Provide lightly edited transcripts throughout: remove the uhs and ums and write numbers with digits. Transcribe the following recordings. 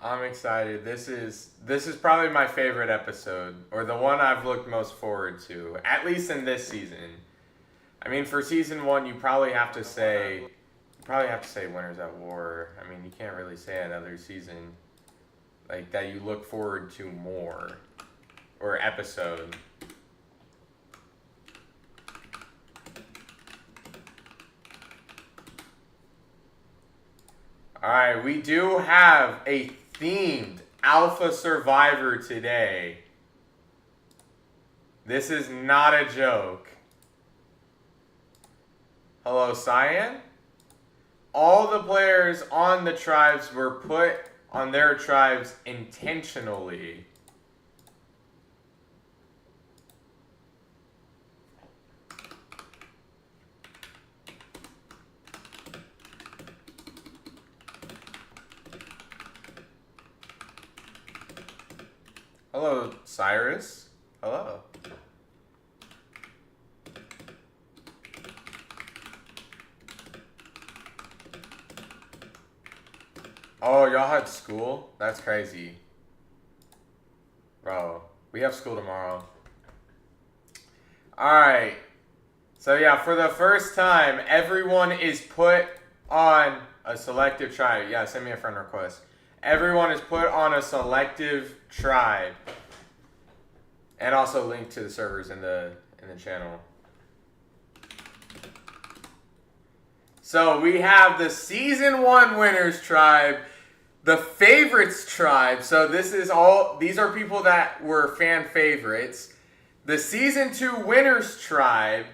I'm excited. This is probably my favorite episode, or the one I've looked most forward to, at least in this season. I mean, for season 1, you probably have to say Winners at War. I mean, you can't really say another season like that you look forward to more, or episode. Alright, we do have a themed Alpha Survivor today. This is not a joke. Hello, Cyan? All the players on the tribes were put on their tribes intentionally. Hello, Cyrus. Hello. Oh, y'all had school? That's crazy. Bro, we have school tomorrow. Alright. So yeah, for the first time, everyone is put on a selective tribe. Yeah, send me a friend request. Everyone is put on a selective tribe. And also link to the servers in the channel. So we have the Season 1 Winners Tribe, the Favorites Tribe. So these are people that were fan favorites. The Season 2 Winners Tribe,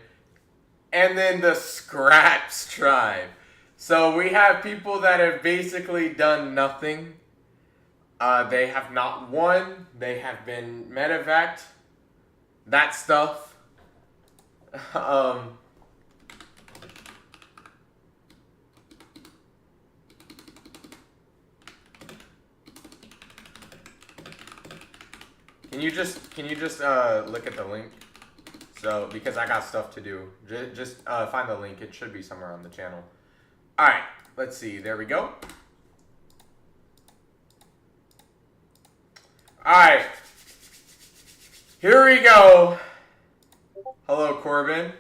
and then the Scraps Tribe. So we have people that have basically done nothing. They have not won. They have been medevaced. That stuff. Can you just look at the link? So, because I got stuff to do. Just find the link. It should be somewhere on the channel. Alright, let's see. There we go. Alright. Here we go. Hello, Corbin.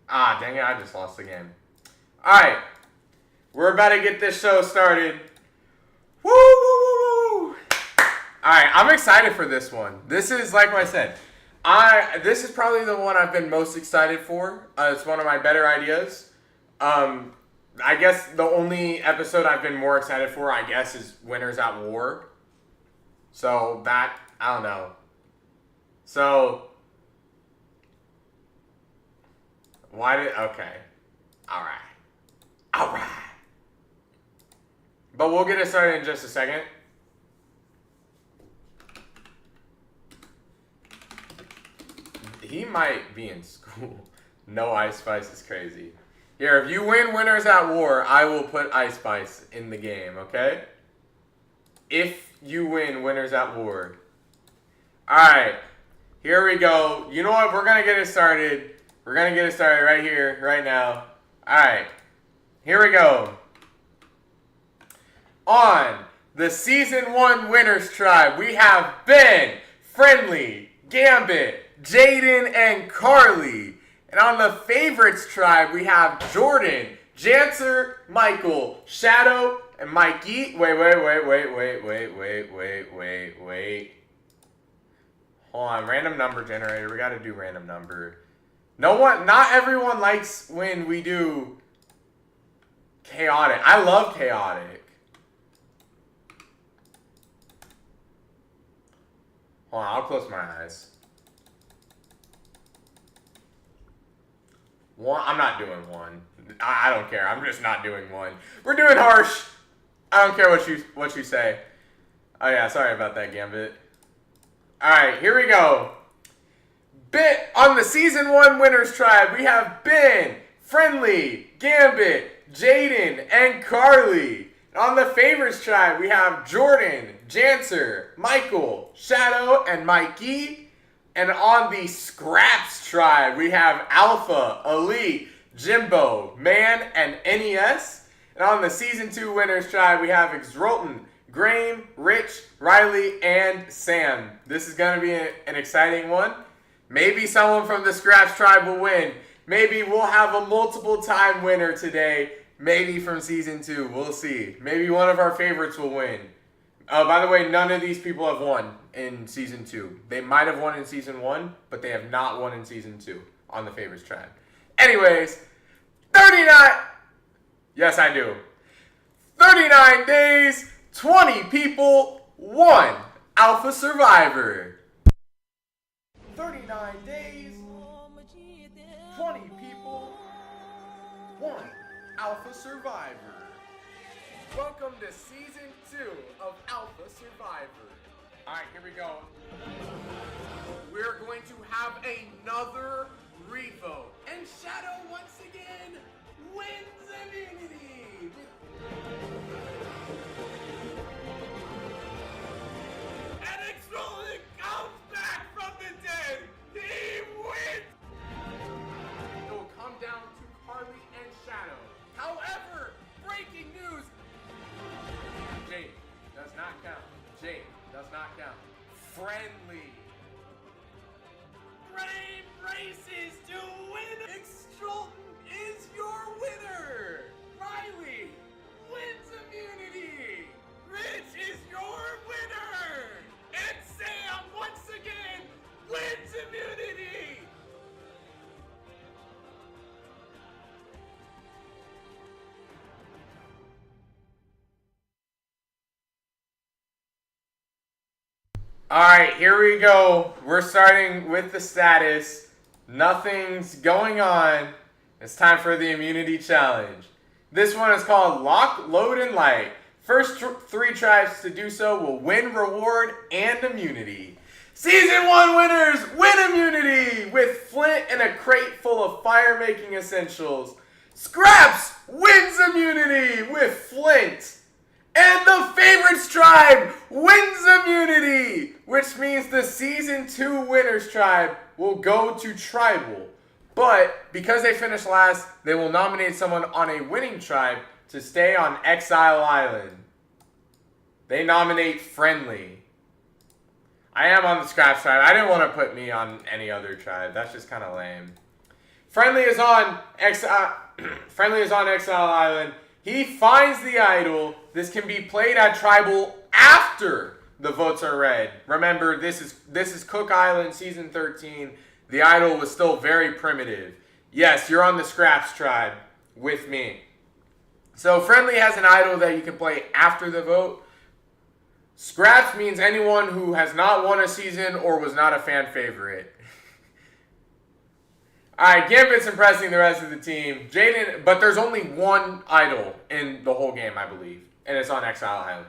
Ah, dang it. I just lost the game. Alright. We're about to get this show started. Woo, woo, woo, woo. Alright, I'm excited for this one. This is, like I said, this is probably the one I've been most excited for. It's one of my better ideas. I guess the only episode I've been more excited for, I guess, is Winners at War. So, that, I don't know. So, okay. Alright. But we'll get it started in just a second. He might be in school. No Ice Spice is crazy. Here, if you win Winners at War, I will put Ice Spice in the game, okay? If you win Winners at War. Alright. Here we go. You know what? We're going to get it started. We're going to get it started right here, right now. Alright. Here we go. On the Season 1 Winners Tribe, we have Ben, Friendly, Gambit, Jaden, and Carly. And on the Favorites Tribe, we have Jordan, Janter, Michael, Shadow, and Mikey. Wait. Hold on, random number generator. We gotta do random number. Not everyone likes when we do chaotic. I love chaotic. Hold on, I'll close my eyes. One, I'm not doing one. I don't care. I'm just not doing one. We're doing harsh. I don't care what you say. Oh yeah, sorry about that, Gambit. Alright, here we go. On the Season 1 Winners Tribe, we have Ben, Friendly, Gambit, Jaden, and Carly. And on the Favorites Tribe, we have Jordan, Janter, Michael, Shadow, and Mikey. And on the Scraps Tribe, we have Alpha, Elite, Jimbo, Man, and NES. And on the Season 2 Winners Tribe, we have Exrolton, Graham, Rich, Riley, and Sam. This is going to be an exciting one. Maybe someone from the Scraps Tribe will win. Maybe we'll have a multiple-time winner today. Maybe from Season 2. We'll see. Maybe one of our favorites will win. By the way, none of these people have won in Season 2. They might have won in Season 1, but they have not won in Season 2 on the Favorites Tribe. Anyways, 39... Yes, I do. 39 days, 20 people, 1 Alpha Survivor. 39 days, 20 people, 1 Alpha Survivor. Welcome to Season 2 of Alpha Survivor. Alright, here we go. We're going to have another revote. And Shadow, once again, wins immunity. And Exrolton comes back from the dead. He wins. It will come down to Carly and Shadow. However, breaking news. Jake does not count. Jake does not count. Friendly. Brave races to win. Exrolton is your winner. Riley wins immunity. Rich is your winner. And Sam, once again, wins immunity. Alright, here we go. We're starting with the status. Nothing's going on. It's time for the immunity challenge. This one is called Lock, Load, and Light. First 3 tribes to do so will win reward and immunity. Season 1 winners win immunity with Flint and a crate full of fire-making essentials. Scraps wins immunity with Flint. And the Favorites Tribe wins immunity, which means the Season 2 Winners Tribe will go to Tribal. But because they finished last, they will nominate someone on a winning tribe to stay on Exile Island. They nominate Friendly. I am on the Scraps Tribe. I didn't want to put me on any other tribe. That's just kind of lame. Friendly is on Exile Island. He finds the idol. This can be played at Tribal after the votes are read. Remember, this is Cook Island Season 13. The idol was still very primitive. Yes, you're on the Scraps Tribe with me. So Friendly has an idol that you can play after the vote. Scraps means anyone who has not won a season or was not a fan favorite. Alright, Gambit's impressing the rest of the team. Jaden, but there's only one idol in the whole game, I believe. And it's on Exile Island.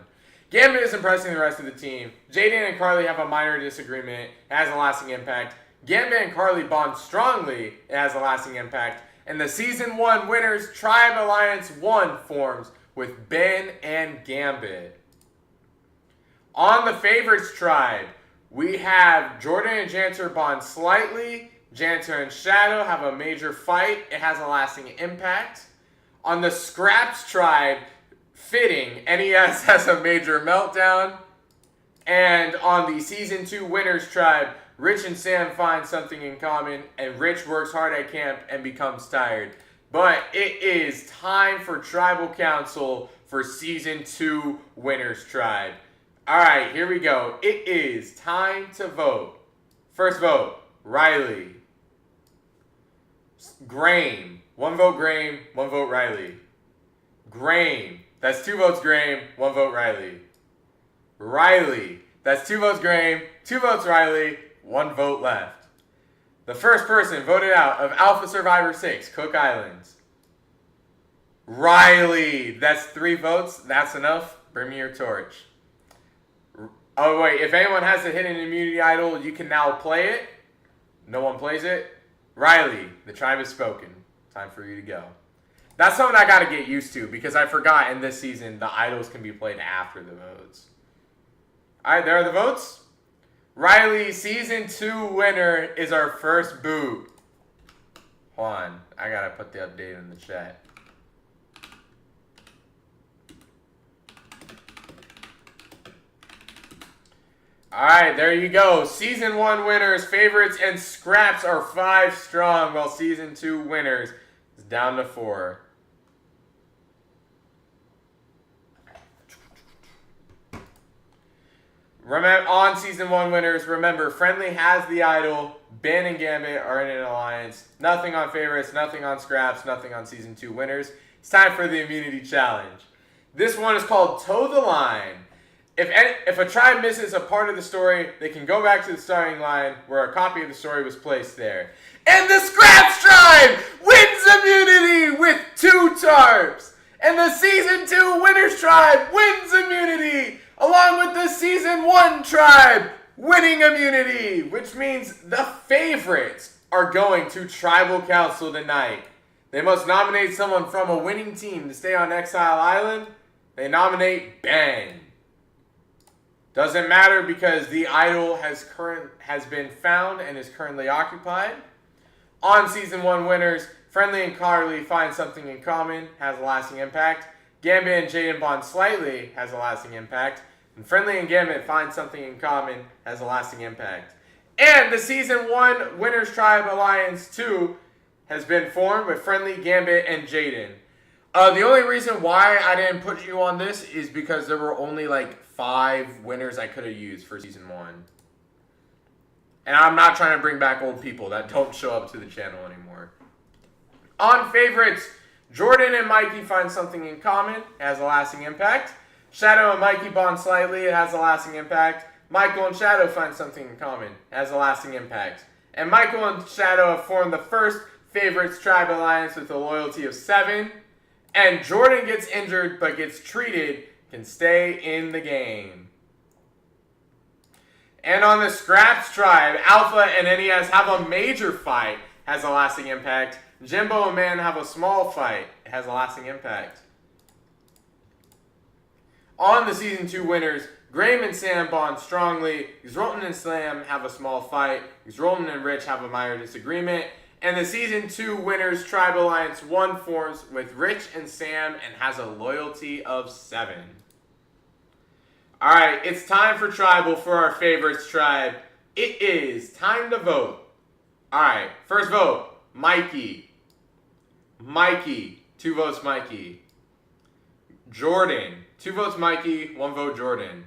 Gambit is impressing the rest of the team. Jaden and Carly have a minor disagreement. It has a lasting impact. Gambit and Carly bond strongly. It has a lasting impact. And the Season 1 winners, Tribe Alliance 1, forms with Ben and Gambit. On the Favorites Tribe, we have Jordan and Janter bond slightly. Janter and Shadow have a major fight. It has a lasting impact. On the Scraps Tribe, fitting, NES has a major meltdown. And on the Season 2 Winners Tribe, Rich and Sam find something in common, and Rich works hard at camp and becomes tired. But it is time for Tribal Council for Season 2 Winners Tribe. Alright, here we go. It is time to vote. First vote, Riley. Graham. 1 vote Graham, 1 vote Riley. Graham. That's 2 votes Graham, 1 vote Riley. Riley. That's 2 votes Graham, 2 votes Riley, 1 vote left. The first person voted out of Alpha Survivor 6, Cook Islands. Riley. That's 3 votes. That's enough. Bring me your torch. Oh, wait. If anyone has a hidden immunity idol, you can now play it. No one plays it. Riley, the tribe has spoken. Time for you to go. That's something I got to get used to because I forgot in this season the idols can be played after the votes. All right, there are the votes. Riley, Season 2 winner, is our first boot. Hold on. I got to put the update in the chat. All right, there you go. Season 1 winners, favorites, and scraps are 5 strong, while Season 2 winners is down to 4. Remember, on Season 1 winners, remember, Friendly has the idol. Ben and Gambit are in an alliance. Nothing on favorites, nothing on scraps, nothing on Season 2 winners. It's time for the immunity challenge. This one is called Toe the Line. If a tribe misses a part of the story, they can go back to the starting line where a copy of the story was placed there. And the Scraps tribe wins immunity with 2 tarps. And the Season 2 winners tribe wins immunity along with the Season 1 tribe winning immunity, which means the favorites are going to Tribal Council tonight. They must nominate someone from a winning team to stay on Exile Island. They nominate Ben. Doesn't matter because the idol has been found and is currently occupied. On Season 1 winners, Friendly and Carly find something in common, has a lasting impact. Gambit and Jaden bond slightly, has a lasting impact. And Friendly and Gambit find something in common, has a lasting impact. And the Season 1 Winners Tribe Alliance 2 has been formed with Friendly, Gambit, and Jaden. The only reason why I didn't put you on this is because there were only like 5 winners I could have used for Season 1. And I'm not trying to bring back old people that don't show up to the channel anymore. On favorites, Jordan and Mikey find something in common. It has a lasting impact. Shadow and Mikey bond slightly. It has a lasting impact. Michael and Shadow find something in common. It has a lasting impact. And Michael and Shadow have formed the first favorites tribe alliance with a loyalty of 7. And Jordan gets injured but gets treated, can stay in the game. And on the Scraps tribe, Alpha and NES have a major fight, has a lasting impact. Jimbo and Man have a small fight, it has a lasting impact. On the Season 2 winners, Graham and Sam bond strongly. Xrolton and Slam have a small fight. Xrolton and Rich have a minor disagreement. And the Season 2 winners Tribe Alliance 1 forms with Rich and Sam and has a loyalty of 7. Alright, it's time for Tribal for our favorites tribe. It is time to vote. Alright, first vote, Mikey. Mikey, 2 votes Mikey. Jordan, 2 votes Mikey, 1 vote Jordan.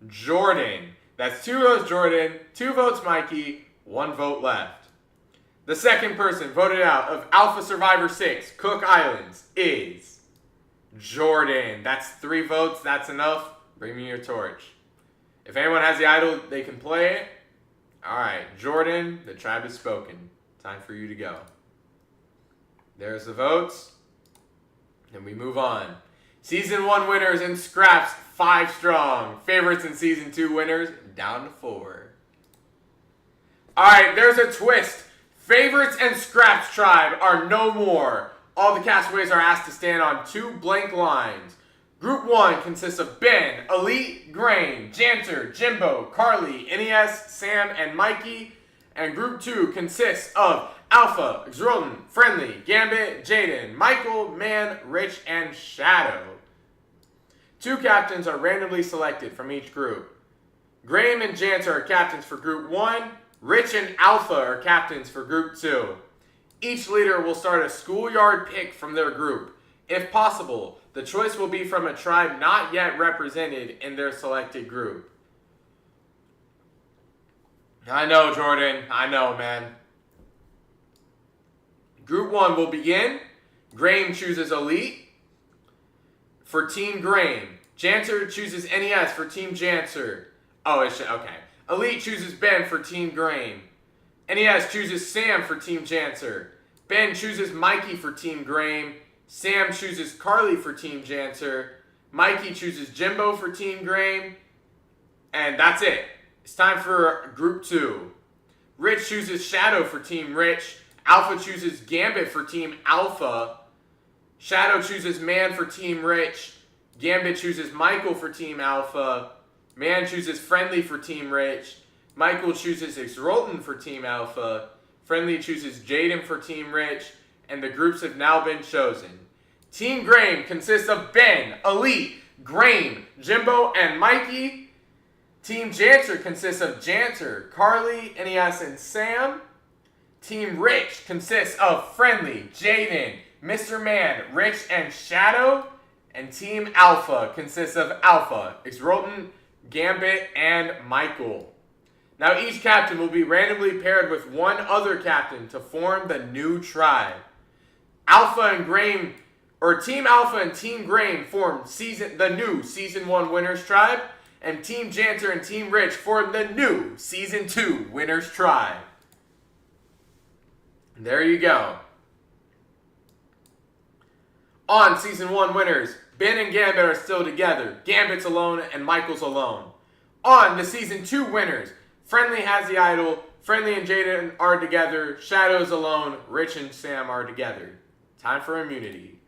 Jordan, that's 2 votes Jordan, 2 votes Mikey, 1 vote left. The second person voted out of Alpha Survivor 6, Cook Islands, is Jordan. That's 3 votes, that's enough. Bring me your torch. If anyone has the idol, they can play it. Alright, Jordan, the tribe has spoken. Time for you to go. There's the votes. And we move on. Season 1 winners and scraps, 5 strong. Favorites in Season 2 winners, down to 4. Alright, there's a twist. Favorites and scraps tribe are no more. All the castaways are asked to stand on 2 blank lines. Group 1 consists of Ben, Elite, Grain, Janter, Jimbo, Carly, NES, Sam, and Mikey. And Group 2 consists of Alpha, Xrolton, Friendly, Gambit, Jaden, Michael, Man, Rich, and Shadow. 2 captains are randomly selected from each group. Graham and Janter are captains for Group 1. Rich and Alpha are captains for Group 2. Each leader will start a schoolyard pick from their group. If possible, the choice will be from a tribe not yet represented in their selected group. I know, Jordan. I know, man. Group 1 will begin. Graham chooses Elite for Team Graham. Janter chooses NES for Team Janter. Oh, it should, okay. Elite chooses Ben for Team Graham. NES chooses Sam for Team Janter. Ben chooses Mikey for Team Graham. Sam chooses Carly for Team Janter. Mikey chooses Jimbo for Team Graham. And that's it. It's time for Group 2. Rich chooses Shadow for Team Rich. Alpha chooses Gambit for Team Alpha. Shadow chooses Man for Team Rich. Gambit chooses Michael for Team Alpha. Man chooses Friendly for Team Rich. Michael chooses Xrolton for Team Alpha. Friendly chooses Jaden for Team Rich. And the groups have now been chosen. Team Graham consists of Ben, Elite, Graham, Jimbo, and Mikey. Team Janter consists of Janter, Carly, NES, and Sam. Team Rich consists of Friendly, Jaden, Mr. Man, Rich, and Shadow. And Team Alpha consists of Alpha, Exrolton, Gambit, and Michael. Now each captain will be randomly paired with one other captain to form the new tribe. Alpha and Grain, or Team Alpha and Team Grain form the new Season 1 Winners Tribe, and Team Janter and Team Rich form the new Season 2 Winners Tribe. There you go. On Season 1 winners, Ben and Gambit are still together. Gambit's alone and Michael's alone. On the Season 2 winners, Friendly has the idol, Friendly and Jaden are together, Shadow's alone, Rich and Sam are together. Time for immunity.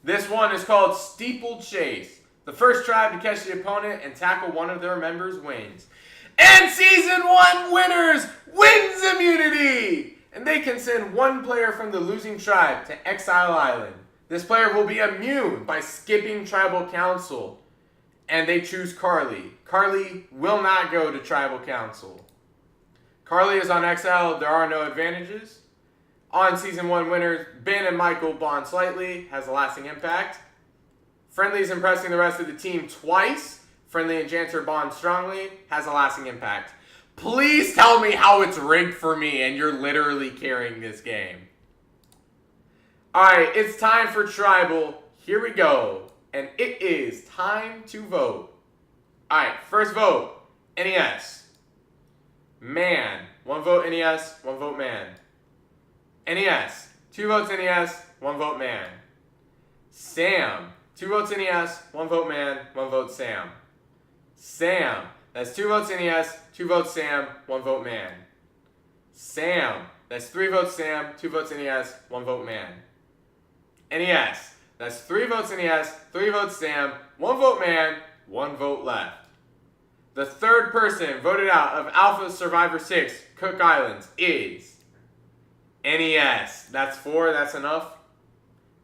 This one is called Steeplechase. The first tribe to catch the opponent and tackle one of their members wins. And Season 1 winners wins immunity! And they can send one player from the losing tribe to Exile Island. This player will be immune by skipping Tribal Council. And they choose Carly. Carly will not go to Tribal Council. Carly is on exile. There are no advantages. On Season 1 winners, Ben and Michael bond slightly. Has a lasting impact. Friendly is impressing the rest of the team twice. Friendly and Janter bond strongly. Has a lasting impact. Please tell me how it's rigged for me and you're literally carrying this game. Alright, it's time for Tribal. Here we go. And it is time to vote. Alright, first vote. NES. Man. 1 vote NES, 1 vote man. NES. 2 votes NES, 1 vote man. Sam. 2 votes NES, 1 vote man, 1 vote Sam. Sam. That's 2 votes NES, 2 votes Sam, 1 vote man. Sam. That's 3 votes Sam, 2 votes NES, 1 vote man. NES. That's 3 votes NES, 3 votes Sam, 1 vote man, 1 vote left. The third person voted out of Alpha Survivor 6, Cook Islands, is NES. That's 4, that's enough.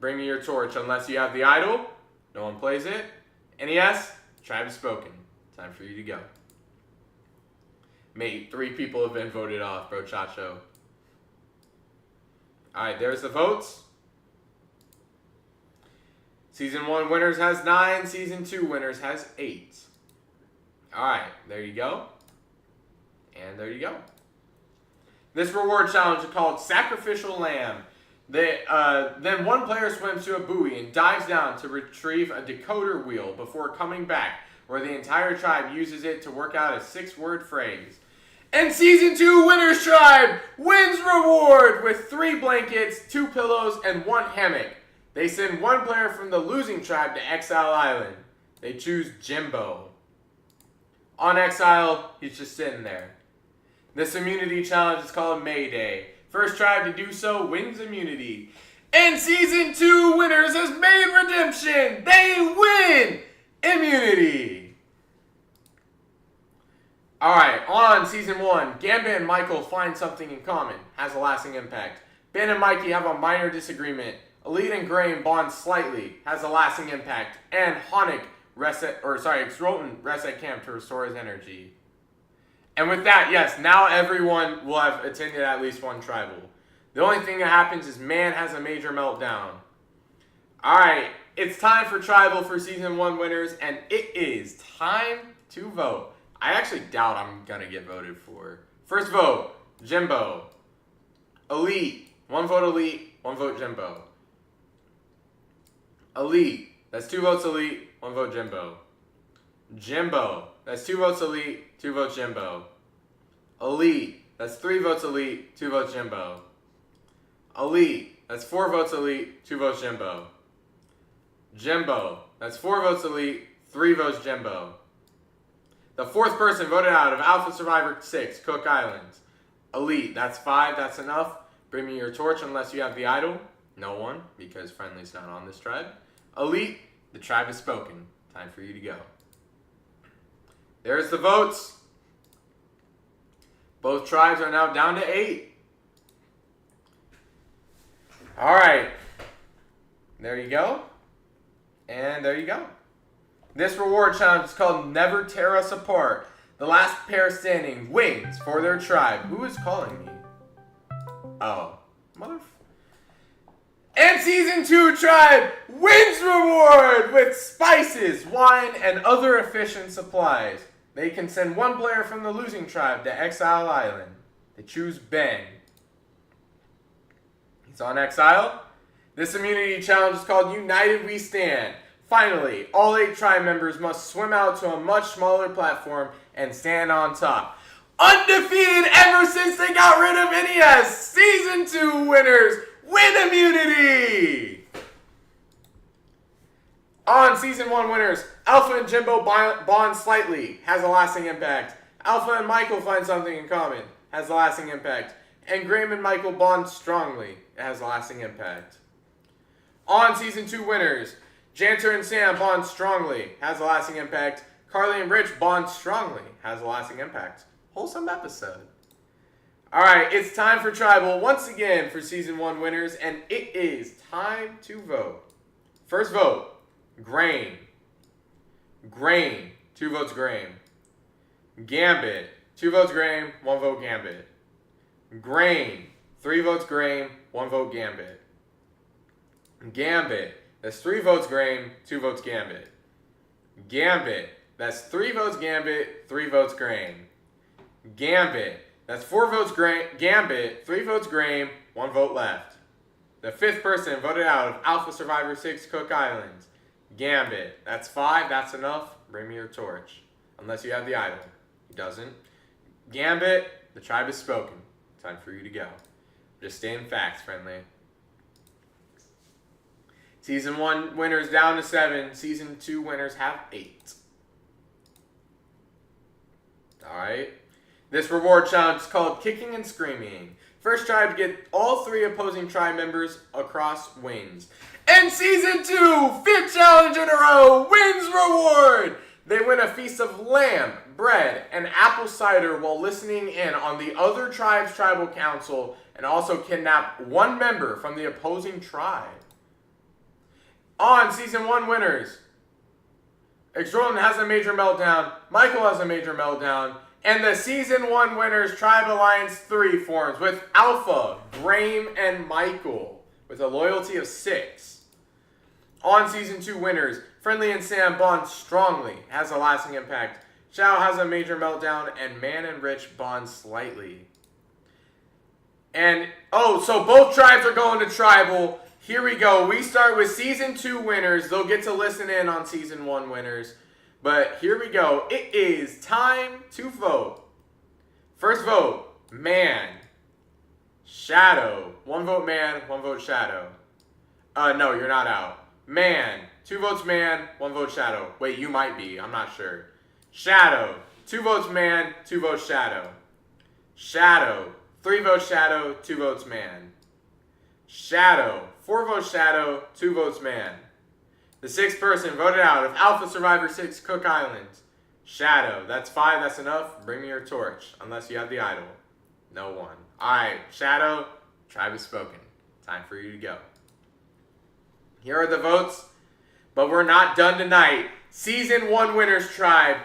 Bring me your torch unless you have the idol. No one plays it. NES, tribe is spoken. Time for you to go. Mate, 3 people have been voted off, bro chacho. Alright, there's the votes. Season 1 winners has 9. Season 2 winners has 8. Alright, there you go. And there you go. This reward challenge is called Sacrificial Lamb. Then one player swims to a buoy and dives down to retrieve a decoder wheel before coming back, where the entire tribe uses it to work out a 6-word phrase. And Season 2 Winners Tribe wins reward with 3 blankets, 2 pillows, and 1 hammock. They send 1 player from the losing tribe to Exile Island. They choose Jimbo. On Exile, he's just sitting there. This immunity challenge is called Mayday. First tribe to do so wins immunity. And Season 2 winners has made redemption. They win immunity. Alright, on Season 1, Gambit and Michael find something in common. Has a lasting impact. Ben and Mikey have a minor disagreement. Elite and Grain bond slightly. Has a lasting impact. And Honik Xrolton rests at camp to restore his energy. And with that, yes, now everyone will have attended at least one tribal. The only thing that happens is man has a major meltdown. Alright, it's time for Tribal for Season 1 winners, and it is time to vote. I actually doubt I'm going to get voted for. First vote, Jimbo. Elite, 1 vote Elite, 1 vote Jimbo. Elite, that's 2 votes Elite, 1 vote Jimbo. Jimbo, that's 2 votes Elite, 2 votes Jimbo. Elite, that's 3 votes Elite, 2 votes Jimbo. Elite, that's 4 votes Elite, 2 votes Jimbo. Jimbo, that's 4 votes Elite, 3 votes Jimbo. The 4th person voted out of Alpha Survivor 6, Cook Islands. Elite, that's 5, that's enough. Bring me your torch unless you have the idol. No one, because Friendly's not on this tribe. Elite, the tribe is spoken. Time for you to go. There's the votes. Both tribes are now down to 8. Alright. There you go. And there you go. This reward challenge is called Never Tear Us Apart. The last pair standing wins for their tribe. Who is calling me? Oh, And Season 2 tribe wins reward with spices, wine, and other efficient supplies. They can send one player from the losing tribe to Exile Island. They choose Ben. He's on Exile. This immunity challenge is called United We Stand. Finally, all 8 tribe members must swim out to a much smaller platform and stand on top. Undefeated ever since they got rid of NES, Season 2 winners win immunity! On Season 1 winners, Alpha and Jimbo bond slightly, has a lasting impact. Alpha and Michael find something in common, has a lasting impact. And Graham and Michael bond strongly, it has a lasting impact. On Season 2 winners, Janter and Sam bond strongly, has a lasting impact. Carly and Rich bond strongly, has a lasting impact. Wholesome episode. Alright, it's time for Tribal once again for Season 1 winners, and it is time to vote. First vote, Grain. Grain, 2 votes Grain. Gambit, 2 votes Grain, 1 vote Gambit. Grain, 3 votes Grain, 1 vote Gambit. Gambit, that's 3 votes Grain, 2 votes Gambit. Gambit, that's 3 votes Gambit, 3 votes Grain. Gambit, that's 4 votes Gambit, 3 votes Grain, 1 vote left. The 5th person voted out of Alpha Survivor 6 Cook Islands. Gambit, that's 5, that's enough. Bring me your torch. Unless you have the idol. He doesn't. Gambit, the tribe has spoken. Time for you to go. Just staying facts friendly. Season 1 winners down to 7. Season 2 winners have 8. Alright. This reward challenge is called Kicking and Screaming. First tribe to get all 3 opposing tribe members across wins. And Season 2, 5th challenge in a row, wins reward! They win a feast of lamb, bread, and apple cider while listening in on the other tribe's tribal council, and also kidnap 1 member from the opposing tribe. On Season 1 winners, Exorlin has a major meltdown, Michael has a major meltdown, and the Season 1 winners Tribe Alliance 3 forms with Alpha, Graham, and Michael with a loyalty of 6. On Season 2 winners, Friendly and Sam bond strongly, has a lasting impact. Xiao has a major meltdown, and Man and Rich bond slightly. And, so both tribes are going to Tribal. Here we go. We start with Season 2 winners. They'll get to listen in on Season 1 winners. But here we go. It is time to vote. First vote, Man. Shadow. 1 vote Man, 1 vote Shadow. No, you're not out. Man. 2 votes Man, 1 vote Shadow. Wait, you might be. I'm not sure. Shadow. 2 votes Man, 2 votes Shadow. Shadow. 3 votes Shadow, 2 votes Man. Shadow. 4 votes Shadow, 2 votes Man. The 6th person voted out of Alpha Survivor 6 Cook Islands. Shadow. That's 5, that's enough. Bring me your torch. Unless you have the idol. No one. Alright, Shadow. Tribe has spoken. Time for you to go. Here are the votes. But we're not done tonight. Season 1 winners tribe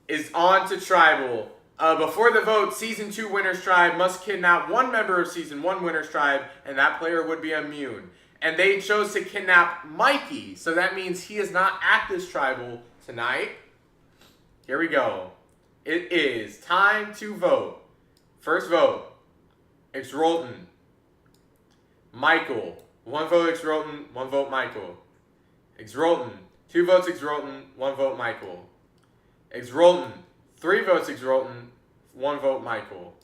is on to Tribal. Before the vote, Season 2 winners tribe must kidnap 1 member of Season 1 winners tribe, and that player would be immune. And they chose to kidnap Mikey, so that means he is not at this Tribal tonight. Here we go. It is time to vote. First vote, Exrolton. Michael. 1 vote Exrolton, 1 vote Michael. Exrolton. 2 votes Exrolton, 1 vote Michael. Exrolton. 3 votes Exrolton, 1 vote Michael.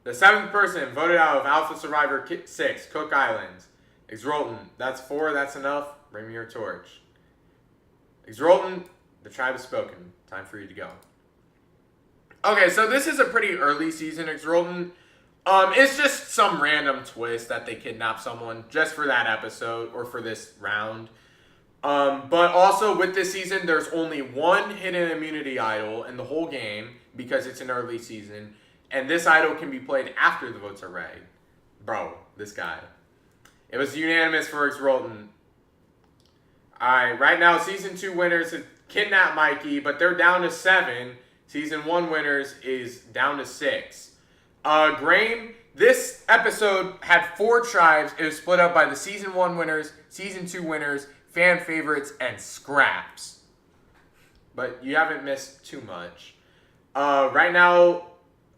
The 7th person voted out of Alpha Survivor 6, Cook Islands. Exrolton. That's 4, that's enough. Bring me your torch. Exrolton, the tribe has spoken. Time for you to go. Okay, so this is a pretty early season Exrolton. It's just some random twist that they kidnap someone just for that episode or for this round. But also with this season, there's only 1 hidden immunity idol in the whole game because it's an early season. And this idol can be played after the votes are read. Bro, this guy. It was unanimous for Exrolton. Alright, right now Season 2 winners have kidnapped Mikey, but they're down to 7. Season 1 winners is down to 6. Grain, this episode had 4 tribes. It was split up by the Season 1 winners, Season 2 winners, fan favorites, and scraps. But you haven't missed too much. Right now,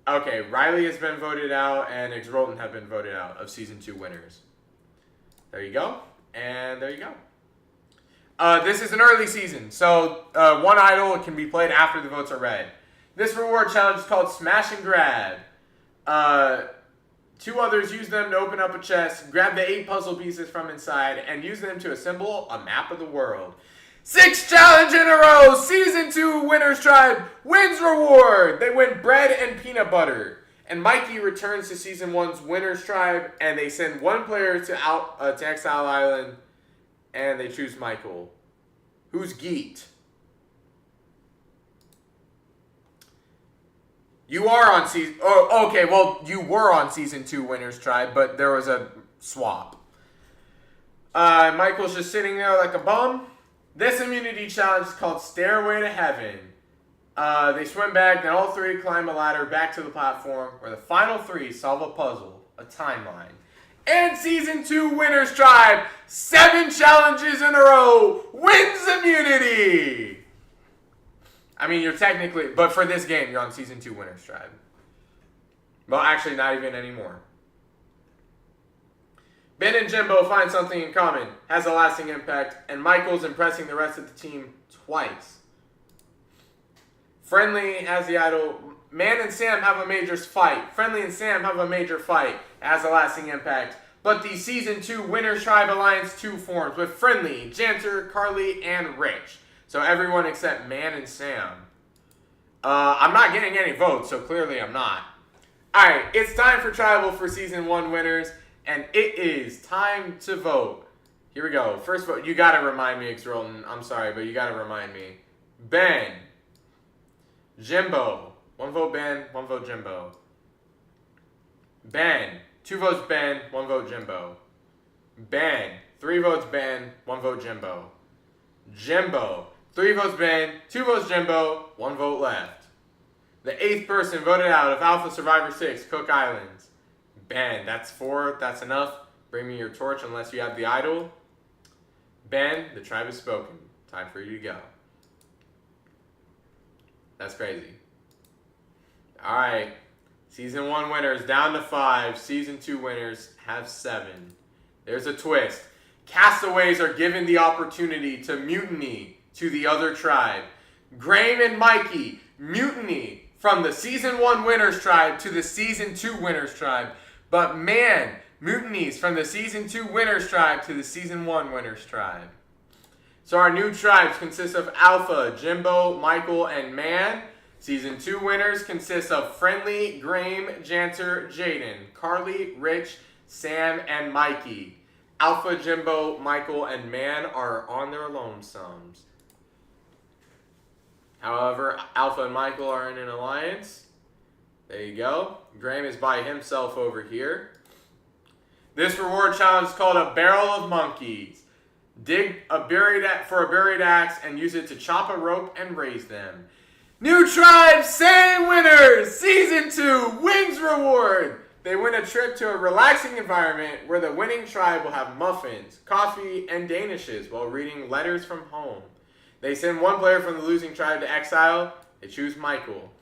okay, Riley has been voted out, and Exrolton have been voted out of Season 2 winners. There you go. And there you go. This is an early season, so one idol can be played after the votes are read. This reward challenge is called Smash and Grab. 2 others use them to open up a chest, grab the 8 puzzle pieces from inside, and use them to assemble a map of the world. 6 challenge in a row! Season 2 Winners Tribe wins reward! They win bread and peanut butter. And Mikey returns to Season 1's Winners Tribe, and they send 1 player to Exile Island, and they choose Michael. Who's Geet? You are on season... Oh, okay, well, you were on Season 2 Winners Tribe, but there was a swap. Michael's just sitting there like a bum. This immunity challenge is called Stairway to Heaven. They swim back, then all 3 climb a ladder back to the platform, where the final 3 solve a puzzle, a timeline. And Season 2 Winners Tribe, 7 challenges in a row, wins immunity! I mean, you're technically, but for this game, you're on Season 2 Winners Tribe. Well, actually, not even anymore. Ben and Jimbo find something in common, has a lasting impact, and Michael's impressing the rest of the team twice. Friendly has the idol. Man and Sam have a major fight. Friendly and Sam have a major fight. It has a lasting impact. But the Season 2 Winners Tribe Alliance 2 forms with Friendly, Janter, Carly, and Rich. So everyone except Man and Sam. I'm not getting any votes, so clearly I'm not. Alright, it's time for Tribal for Season 1 winners, and it is time to vote. Here we go. First vote. You gotta remind me, Exrolton. I'm sorry, but you gotta remind me. Ben. Jimbo. 1 vote Ben, 1 vote Jimbo. Ben. 2 votes Ben, 1 vote Jimbo. Ben. 3 votes Ben, 1 vote Jimbo. Jimbo. 3 votes Ben, 2 votes Jimbo, 1 vote left. The 8th person voted out of Alpha Survivor 6, Cook Islands. Ben, that's 4, that's enough. Bring me your torch unless you have the idol. Ben, the tribe has spoken. Time for you to go. That's crazy. Alright. Season 1 winners down to 5. Season 2 winners have 7. There's a twist. Castaways are given the opportunity to mutiny to the other tribe. Graham and Mikey mutiny from the Season 1 Winners Tribe to the Season 2 Winners Tribe. But Man mutinies from the Season 2 Winners Tribe to the Season 1 Winners Tribe. So our new tribes consist of Alpha, Jimbo, Michael, and Man. Season 2 winners consist of Friendly, Graham, Janter, Jaden, Carly, Rich, Sam, and Mikey. Alpha, Jimbo, Michael, and Man are on their lonesomes. However, Alpha and Michael are in an alliance. There you go. Graham is by himself over here. This reward challenge is called a Barrel of Monkeys. Dig a buried for a buried axe and use it to chop a rope and raise them. New tribe, same winners! Season 2 wins reward! They win a trip to a relaxing environment where the winning tribe will have muffins, coffee, and danishes while reading letters from home. They send 1 player from the losing tribe to exile. They choose Michael.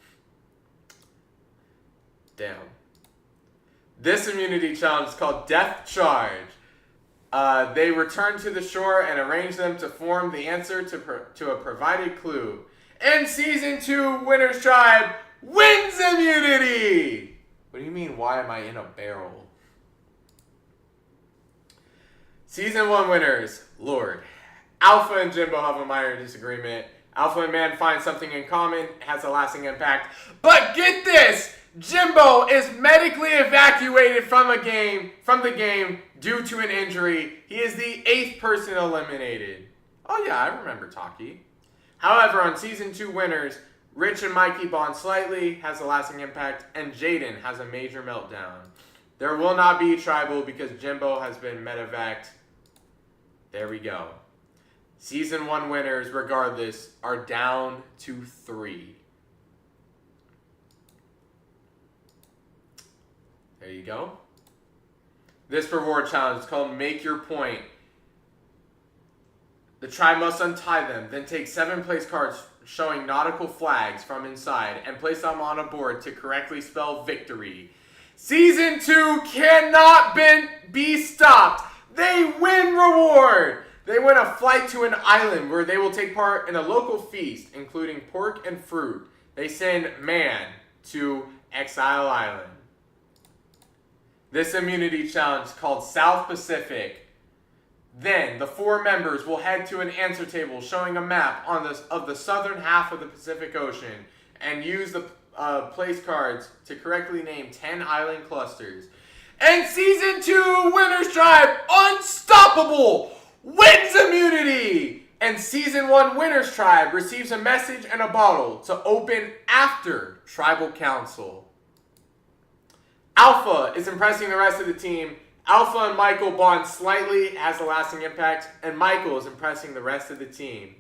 Damn. This immunity challenge is called Death Charge. They return to the shore and arrange them to form the answer to a provided clue. And Season 2 Winners Tribe wins immunity! What do you mean, why am I in a barrel? Season 1 winners, Lord. Alpha and Jimbo have a minor disagreement. Alpha and Man find something in common, has a lasting impact. But get this! Jimbo is medically evacuated from the game due to an injury. He is the 8th person eliminated. Oh yeah, I remember Taki. However, on Season 2 winners, Rich and Mikey bond slightly, has a lasting impact, and Jaden has a major meltdown. There will not be tribal because Jimbo has been medevaced. There we go. Season 1 winners, regardless, are down to 3. There you go. This reward challenge is called Make Your Point. The tribe must untie them, then take 7 place cards showing nautical flags from inside and place them on a board to correctly spell victory. Season 2 cannot be stopped. They win reward. They win a flight to an island where they will take part in a local feast, including pork and fruit. They send man to Exile Island. This immunity challenge is called South Pacific. Then the 4 members will head to an answer table showing a map of the southern half of the Pacific Ocean and use the place cards to correctly name 10 island clusters. And Season 2 Winners Tribe Unstoppable wins immunity! And Season 1 Winners Tribe receives a message and a bottle to open after Tribal Council. Alpha is impressing the rest of the team. Alpha and Michael bond slightly, has a lasting impact, and Michael is impressing the rest of the team.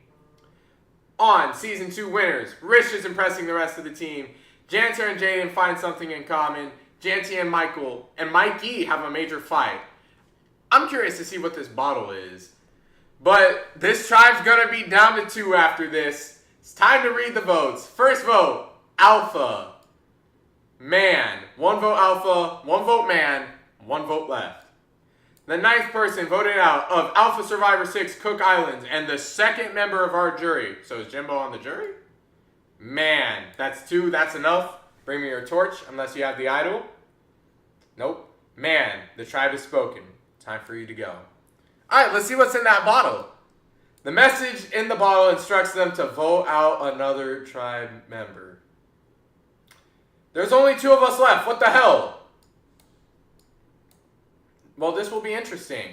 On Season 2 Winners, Rich is impressing the rest of the team. Janter and Jaden find something in common. Janty and Michael and Mikey have a major fight. I'm curious to see what this bottle is. But this tribe's gonna be down to 2 after this. It's time to read the votes. First vote, Alpha. Man. 1 vote Alpha, 1 vote man, 1 vote left. The 9th person voted out of Alpha Survivor 6 Cook Islands and the 2nd member of our jury. So is Jimbo on the jury? Man. That's 2. That's enough. Bring me your torch unless you have the idol. Nope. Man. The tribe has spoken. Time for you to go. Alright, let's see what's in that bottle. The message in the bottle instructs them to vote out another tribe member. There's only 2 of us left. What the hell? Well, this will be interesting.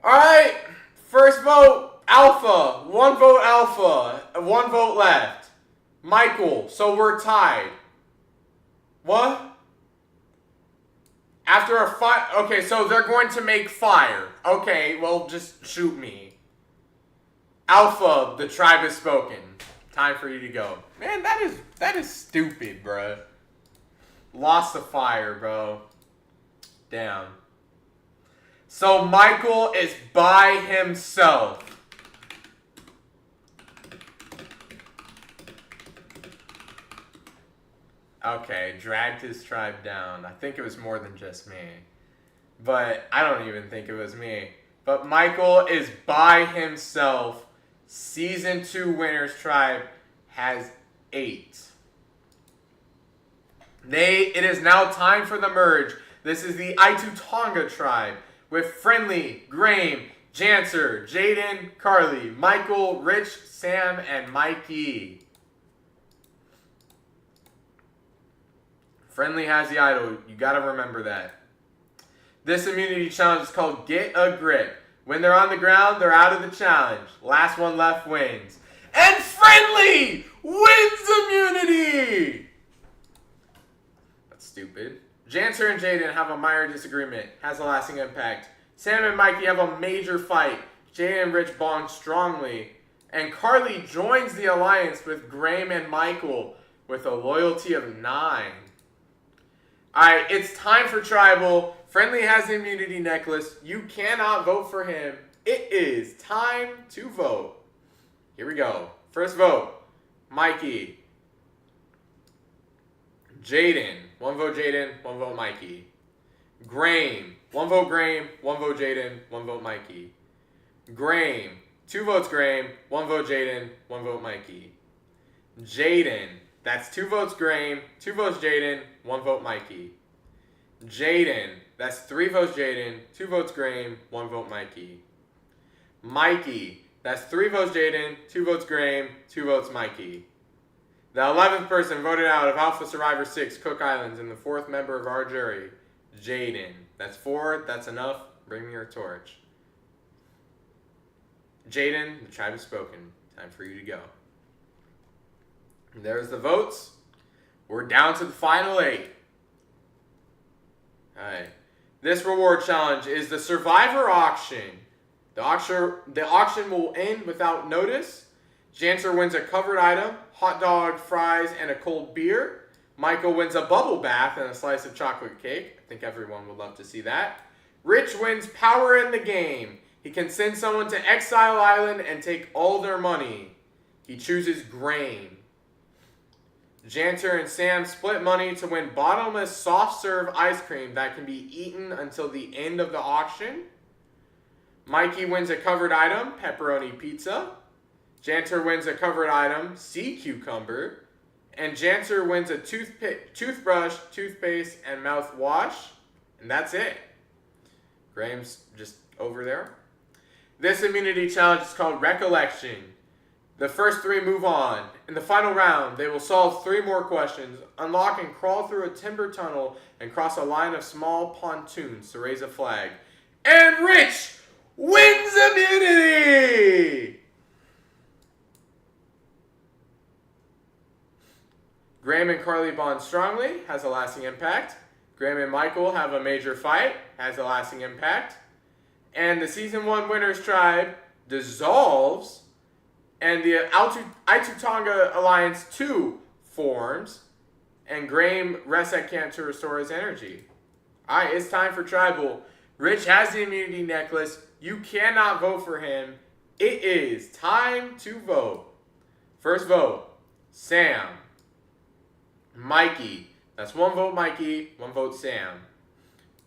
Alright, first vote, Alpha. 1 vote Alpha. 1 vote left. Michael, so we're tied. What? After a fight, okay, so they're going to make fire. Okay, well, just shoot me. Alpha, the tribe has spoken. Time for you to go. Man, that is stupid, bro. Lost the fire, bro. Damn. So Michael is by himself. Okay, dragged his tribe down. I think it was more than just me. But I don't even think it was me. But Michael is by himself. Season 2 Winners Tribe has 8. It is now time for the merge. This is the Aitutonga tribe with Friendly, Graham, Janter, Jaden, Carly, Michael, Rich, Sam, and Mikey. Friendly has the idol. You gotta remember that. This immunity challenge is called Get a Grip. When they're on the ground, they're out of the challenge. Last one left wins. And Friendly wins immunity! That's stupid. Janter and Jaden have a minor disagreement. Has a lasting impact. Sam and Mikey have a major fight. Jaden and Rich bond strongly. And Carly joins the alliance with Graham and Michael with a loyalty of 9. Alright, it's time for Tribal. Friendly has the immunity necklace. You cannot vote for him. It is time to vote. Here we go. First vote, Mikey. Jaden. 1 vote Jaden, 1 vote Mikey. Graham. 1 vote Graham, 1 vote Jaden, 1 vote Mikey. Graham. 2 votes Graham, 1 vote Jaden, 1 vote Mikey. Jaden. That's 2 votes Graham, 2 votes Jaden, 1 vote Mikey. Jaden. That's 3 votes Jaden, 2 votes Graham, 1 vote Mikey. Mikey. That's 3 votes Jaden, 2 votes Graham, 2 votes Mikey. The 11th person voted out of Alpha Survivor 6 Cook Islands and the 4th member of our jury, Jaden. That's 4. That's enough. Bring me your torch. Jaden, the tribe has spoken. Time for you to go. There's the votes. We're down to the final 8. Alright. This reward challenge is the Survivor Auction. The auction will end without notice. Janter wins a covered item, hot dog, fries, and a cold beer. Michael wins a bubble bath and a slice of chocolate cake. I think everyone would love to see that. Rich wins power in the game. He can send someone to Exile Island and take all their money. He chooses grain. Janter and Sam split money to win bottomless soft serve ice cream that can be eaten until the end of the auction. Mikey wins a covered item, pepperoni pizza. Janter wins a covered item, sea cucumber. And Janter wins a toothbrush, toothpaste, and mouthwash. And that's it. Graham's just over there. This immunity challenge is called Recollection. The first 3 move on. In the final round, they will solve 3 more questions, unlock and crawl through a timber tunnel, and cross a line of small pontoons to raise a flag. And Rich wins immunity! Graham and Carly bond strongly, has a lasting impact. Graham and Michael have a major fight, has a lasting impact. And the Season 1 Winners Tribe dissolves, and the Aitutonga Alliance 2 forms, and Graham rests at camp to restore his energy. Alright, it's time for Tribal. Rich has the immunity necklace. You cannot vote for him. It is time to vote. First vote, Sam. Mikey. That's 1 vote Mikey, 1 vote Sam.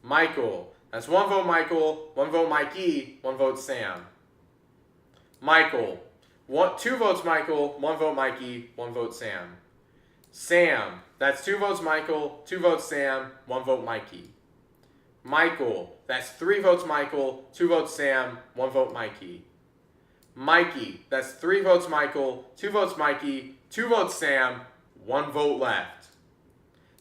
Michael. That's 1 vote Michael, 1 vote Mikey, 1 vote Sam. Michael. 2 votes Michael, 1 vote Mikey, 1 vote Sam. Sam. That's 2 votes Michael, 2 votes Sam, 1 vote Mikey. Michael. That's 3 votes Michael, 2 votes Sam, 1 vote Mikey. Mikey. That's 3 votes Michael, 2 votes Mikey, 2 votes Sam, 1 vote left.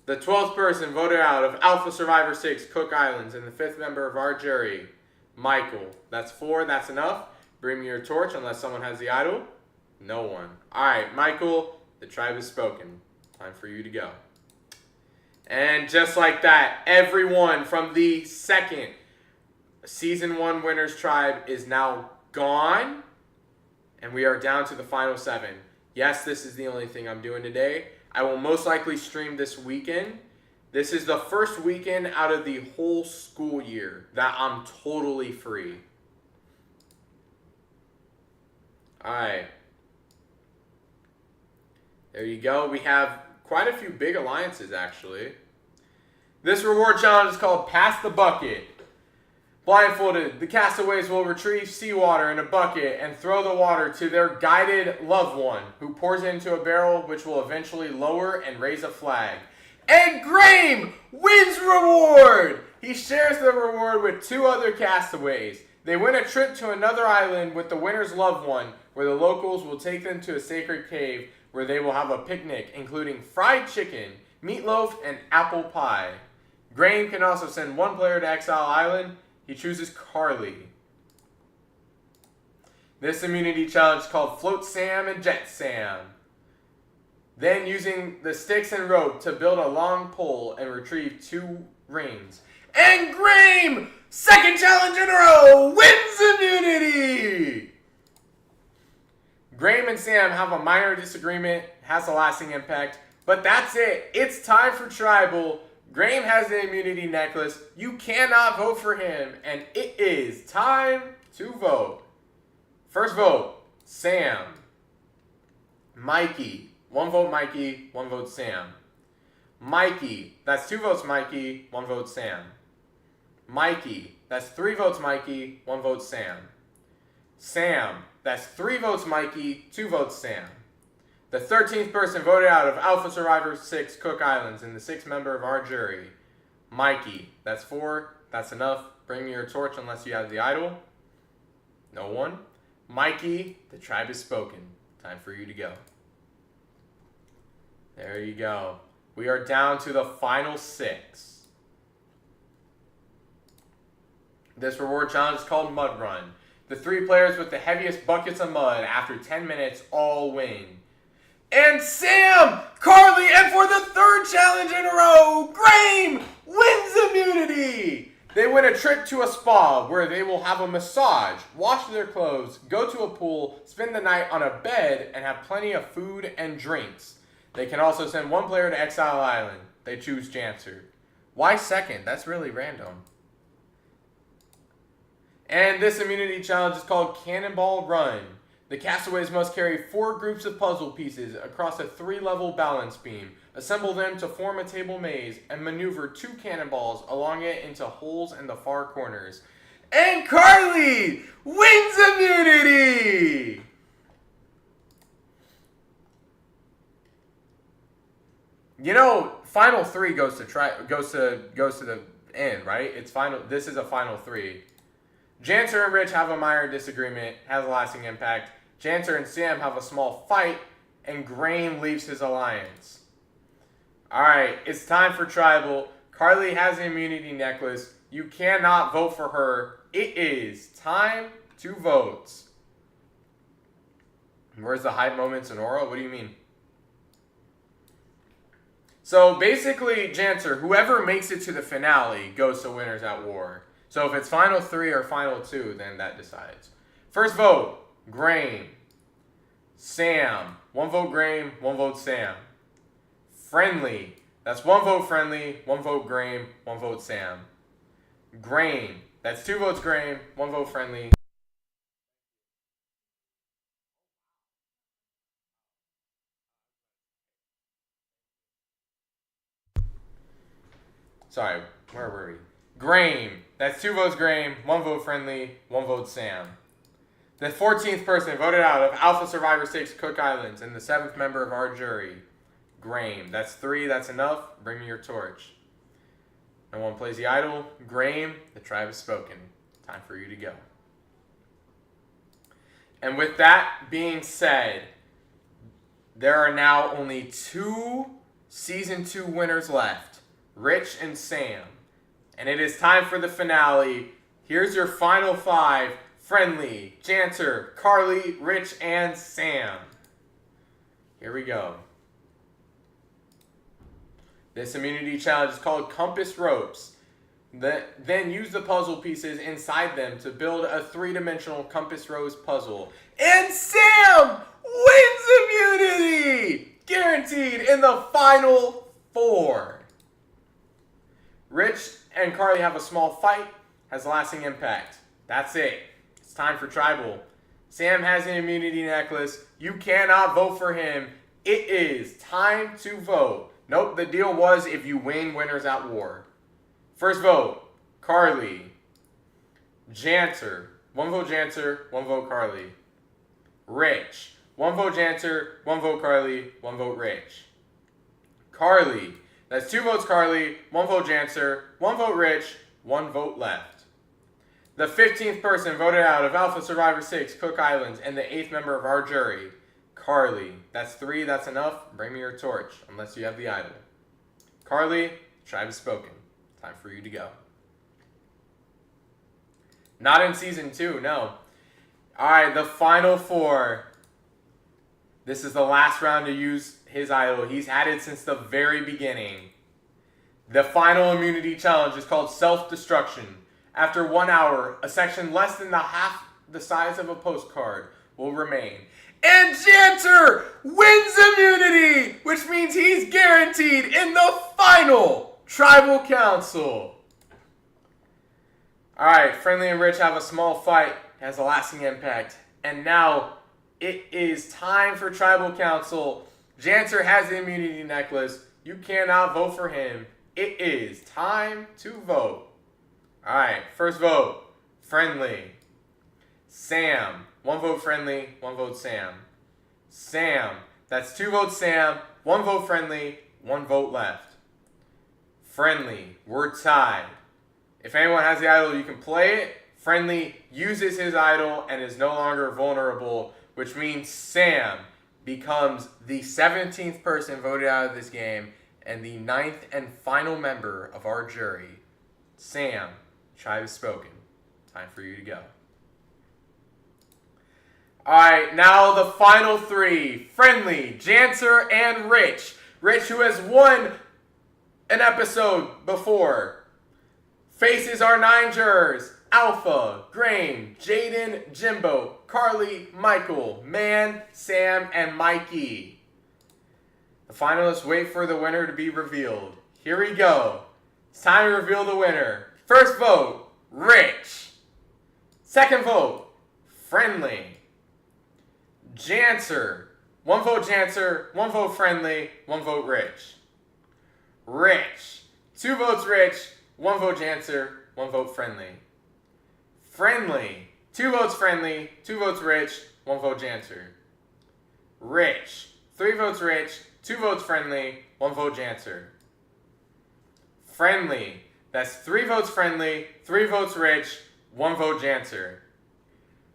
The 12th person voted out of Alpha Survivor 6 Cook Islands and the 5th member of our jury, Michael. That's 4. That's enough. Bring me your torch unless someone has the idol. No one. Alright, Michael, the tribe has spoken. Time for you to go. And just like that, everyone from the second Season 1 Winners Tribe is now gone. And we are down to the final 7. Yes, this is the only thing I'm doing today. I will most likely stream this weekend. This is the first weekend out of the whole school year that I'm totally free. Alright. There you go. We have quite a few big alliances, actually. This reward challenge is called Pass the Bucket. Blindfolded, the castaways will retrieve seawater in a bucket and throw the water to their guided loved one, who pours it into a barrel which will eventually lower and raise a flag. And Graham wins reward! He shares the reward with 2 other castaways. They win a trip to another island with the winner's loved one, where the locals will take them to a sacred cave where they will have a picnic, including fried chicken, meatloaf, and apple pie. Graham can also send 1 player to Exile Island. He chooses Carly. This immunity challenge is called Float Sam and Jet Sam. Then using the sticks and rope to build a long pole and retrieve 2 rings. And Graham, second challenge in a row, wins immunity! Graham and Sam have a minor disagreement, has a lasting impact, but that's it. It's time for Tribal. Graham has the immunity necklace. You cannot vote for him, and it is time to vote. First vote, Sam. Mikey. 1 vote Mikey, 1 vote Sam. Mikey. That's 2 votes Mikey, 1 vote Sam. Mikey. That's 3 votes Mikey, 1 vote Sam. Sam. That's 3 votes Mikey, 2 votes Sam. The 13th person voted out of Alpha Survivor 6 Cook Islands and the 6th member of our jury, Mikey. That's 4. That's enough. Bring me your torch unless you have the idol. No one. Mikey, the tribe has spoken. Time for you to go. There you go. We are down to the final 6. This reward challenge is called Mud Run. The 3 players with the heaviest buckets of mud after 10 minutes all win. And Sam, Carly, and for the 3rd challenge in a row, Graham wins immunity! They win a trip to a spa where they will have a massage, wash their clothes, go to a pool, spend the night on a bed, and have plenty of food and drinks. They can also send one player to Exile Island. They choose Janter. Why second? That's really random. And this immunity challenge is called Cannonball Run. The castaways must carry 4 groups of puzzle pieces across a 3-level balance beam, assemble them to form a table maze, and maneuver 2 cannonballs along it into holes in the far corners. And Carly wins immunity! You know, final 3 goes to the end, right? It's final. This is a final 3. Janter and Rich have a minor disagreement, has a lasting impact. Janter and Sam have a small fight, and Grain leaves his alliance. Alright, it's time for Tribal. Carly has an immunity necklace. You cannot vote for her. It is time to vote. Where's the hype moments in Aura? What do you mean? So basically, Janter, whoever makes it to the finale goes to Winners at War. So if it's final 3 or final 2, then that decides. First vote, Grain. Sam. 1 vote Grain, 1 vote Sam. Friendly. That's 1 vote Friendly, 1 vote Grain, 1 vote Sam. Grain. That's 2 votes Grain, 1 vote Friendly. Sorry, where were we? Grain. That's 2 votes Grain, 1 vote Friendly, 1 vote Sam. The 14th person voted out of Alpha Survivor 6 Cook Islands and the 7th member of our jury, Grain. That's 3, that's enough. Bring me your torch. No one plays the idol. Grain, the tribe has spoken. Time for you to go. And with that being said, there are now only 2 Season 2 winners left, Rich and Sam. And it is time for the finale. Here's your final 5. Friendly, Janter, Carly, Rich, and Sam. Here we go. This immunity challenge is called Compass Ropes. Then use the puzzle pieces inside them to build a 3-dimensional Compass Rose puzzle. And Sam wins immunity! Guaranteed in the final 4. Rich and Carly have a small fight, has lasting impact. That's it. It's time for Tribal. Sam has an immunity necklace. You cannot vote for him. It is time to vote. Nope, the deal was if you win, Winners at War. First vote, Carly. Janter. 1 vote Janter, 1 vote Carly. Rich. 1 vote Janter, 1 vote Carly, 1 vote Rich. Carly. That's 2 votes Carly, 1 vote Janter, 1 vote Rich, 1 vote left. The 15th person voted out of Alpha Survivor 6 Cook Islands and the 8th member of our jury, Carly. That's 3, that's enough. Bring me your torch, unless you have the idol. Carly, tribe has spoken. Time for you to go. Not in Season 2, no. Alright, the final 4. This is the last round to use his idol. He's had it since the very beginning. The final immunity challenge is called Self-Destruction. After 1 hour, a section less than half the size of a postcard will remain. And Janter wins immunity, which means he's guaranteed in the final Tribal Council. Alright, Friendly and Rich have a small fight, has a lasting impact. And now, it is time for Tribal Council. Janter has the immunity necklace. You cannot vote for him. It is time to vote. Alright, first vote, Friendly. Sam. 1 vote Friendly, 1 vote Sam. Sam. That's 2 votes Sam, 1 vote Friendly, 1 vote left. Friendly. We're tied. If anyone has the idol, you can play it. Friendly uses his idol and is no longer vulnerable, which means Sam becomes the 17th person voted out of this game and the 9th and final member of our jury. Sam, tribe has spoken. Time for you to go. Alright, now the final 3. Friendly, Janter, and Rich. Rich, who has won an episode before, faces our 9 jurors. Alpha, Grain, Jaden, Jimbo, Carly, Michael, Man, Sam, and Mikey. The finalists wait for the winner to be revealed. Here we go. It's time to reveal the winner. First vote, Rich. Second vote, Friendly. Janter. 1 vote Janter, 1 vote Friendly, 1 vote Rich. Rich. 2 votes Rich, 1 vote Janter, 1 vote Friendly. Friendly. 2 votes Friendly, 2 votes Rich, 1 vote Janter. Rich. 3 votes Rich, 2 votes Friendly, 1 vote Janter. Friendly. That's 3 votes Friendly, 3 votes Rich, 1 vote Janter.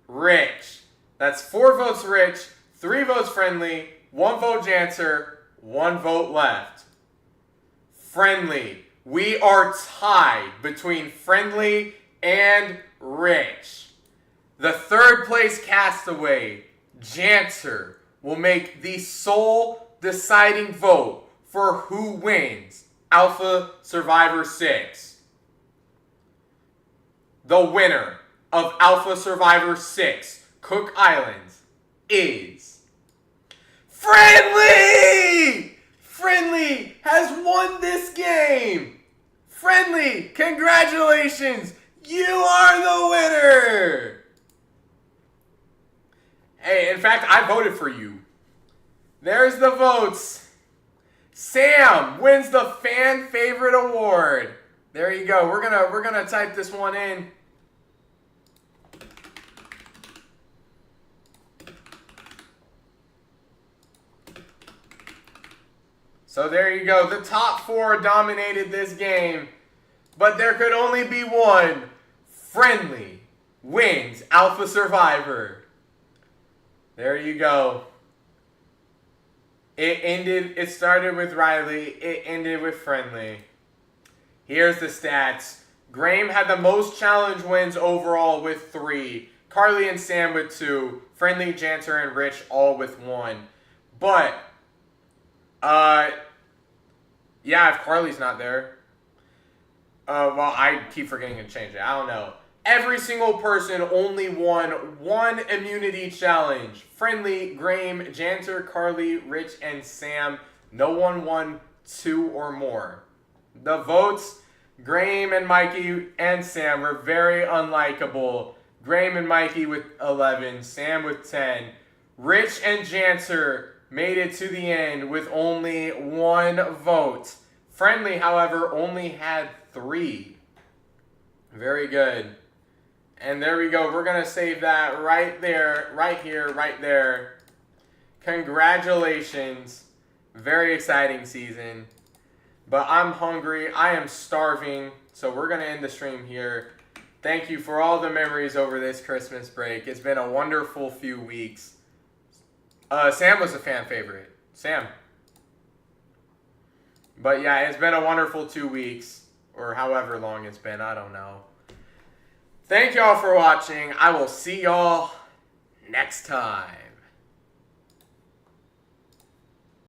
Rich. That's 4 votes Rich, 3 votes Friendly, 1 vote Janter, 1 vote left. Friendly. We are tied between Friendly and Rich. The third place castaway, Janter, will make the sole deciding vote for who wins Alpha Survivor 6. The winner of Alpha Survivor 6 Cook Islands is Friendly! Friendly has won this game! Friendly, congratulations! You are the winner! Hey, in fact, I voted for you. There's the votes. Sam wins the fan favorite award. There you go. We're gonna type this one in. So there you go. The top 4 dominated this game, but there could only be one. Friendly wins Alpha Survivor. There you go. It started with Riley. It ended with Friendly. Here's the stats. Graham had the most challenge wins overall with 3. Carly and Sam with 2. Friendly, Janter, and Rich all with 1. But, yeah, if Carly's not there. Well, I keep forgetting to change it. I don't know. Every single person only won 1 immunity challenge. Friendly, Graham, Janter, Carly, Rich, and Sam. No one won 2 or more. The votes, Graham and Mikey and Sam were very unlikable. Graham and Mikey with 11, Sam with 10. Rich and Janter made it to the end with only 1 vote. Friendly, however, only had 3. Very good. And there we go. We're going to save that right there, right here, right there. Congratulations. Very exciting season. But I'm hungry. I am starving. So we're going to end the stream here. Thank you for all the memories over this Christmas break. It's been a wonderful few weeks. Sam was a fan favorite. Sam. But yeah, it's been a wonderful 2 weeks. Or however long it's been. I don't know. Thank y'all for watching. I will see y'all next time.